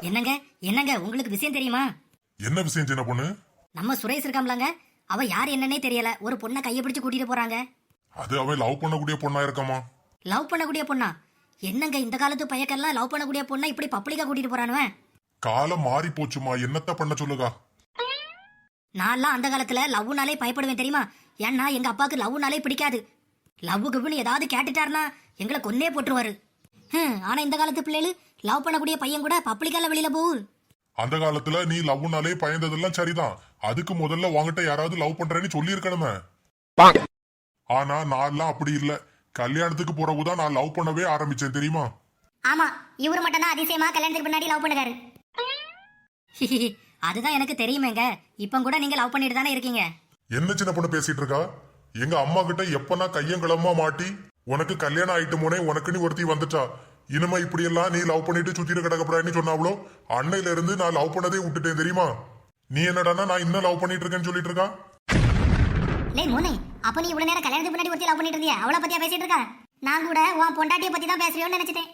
என்னங்க என்னங்க உங்களுக்கு விஷயம் தெரியுமா? என்ன விஷயம் சின்ன பொண்ணு? நம்ம சுரேஷ் இருக்காம்லங்க, அவ யார் என்னன்னே தெரியல, ஒரு பொண்ணை கையை பிடிச்சு கூட்டிட்டு போறாங்க. அது அவன் லவ் பண்ணக்கூடிய பொண்ணா இருக்காமா? லவ் பண்ணக்கூடிய பொண்ணா? என்னங்க இந்த காலத்து பையக்கெல்லாம் லவ் பண்ணக்கூடிய பொண்ணை இப்படி பப்ளிக்கா கூட்டிட்டு போறானுவன்? காலம் மாறி போச்சுமா, என்னத்த பண்ண சொல்லுகா? நான்லாம் அந்த காலத்துல லவ்னாலே பயப்படுவேன் தெரியுமா? ஏன்னா எங்க அப்பாவுக்கு லவ்னாலே பிடிக்காது. லவ்வுக்குன்னு ஏதாவது கேட்டுட்டாருன்னா எங்களை கொன்னே போட்டுருவாரு. ஆனா இந்த காலத்து பிள்ளைகள் லவ் பண்ணக்கூடிய பையன் கூட பப்ளிக்கால வெளியில போகு. அந்த காலத்துல நீ லவ்னாலே பயந்ததெல்லாம் சரிதான். அதுக்கு முதல்ல உன்கிட்ட யாராவது லவ் பண்றேன்னு சொல்லி இருக்கணுமே. ஆனா நான்லாம் அப்படி இல்ல. கல்யாணத்துக்கு பிறகுதான் நான் லவ் பண்ணவே ஆரம்பிச்சேன் தெரியுமா? ஆமா, இவரு மட்டும் தான் அதிசயமா கல்யாணத்துக்கு முன்னாடி லவ் பண்ணுறாரு. அதுதான் எனக்கு தெரியுமேங்க. இப்ப கூட நீங்க லவ் பண்ணிட்டு தானே இருக்கீங்க. என்ன சின்ன பொண்ணு பேசிட்டு இருக்கா? எங்க அம்மா கிட்ட எப்ப நான் கையங்கிளமா மாட்டி உனக்கு கல்யாணம் ஆயிட்டு போனே உனக்குன்னு ஒருத்தி வந்துட்டா, இனிமே இப்படி எல்லாம் நீ லவ் பண்ணிட்டு சுத்திட்டு கிடக்கப்படான்னு சொன்னாவளோ, அன்னையில இருந்து நான் லவ் பண்ணதே விட்டுட்டேன் தெரியுமா? நீ என்னடானா நான் இன்னும் லவ் பண்ணிட்டு இருக்கேன்னு சொல்லிட்டு இருக்கா? லே மோனே, அப்ப நீ இவ்வளவு நேரம் கல்யாணத்துக்கு முன்னாடி ஒருத்தி லவ் பண்ணிட்டு இருந்தியா? அவளை பத்தியா பேசிட்டு இருக்கா? நான் கூட உன் பொண்டாட்டியை பத்தி தான் பேசுறியோன்னு நினைச்சிட்டேன்.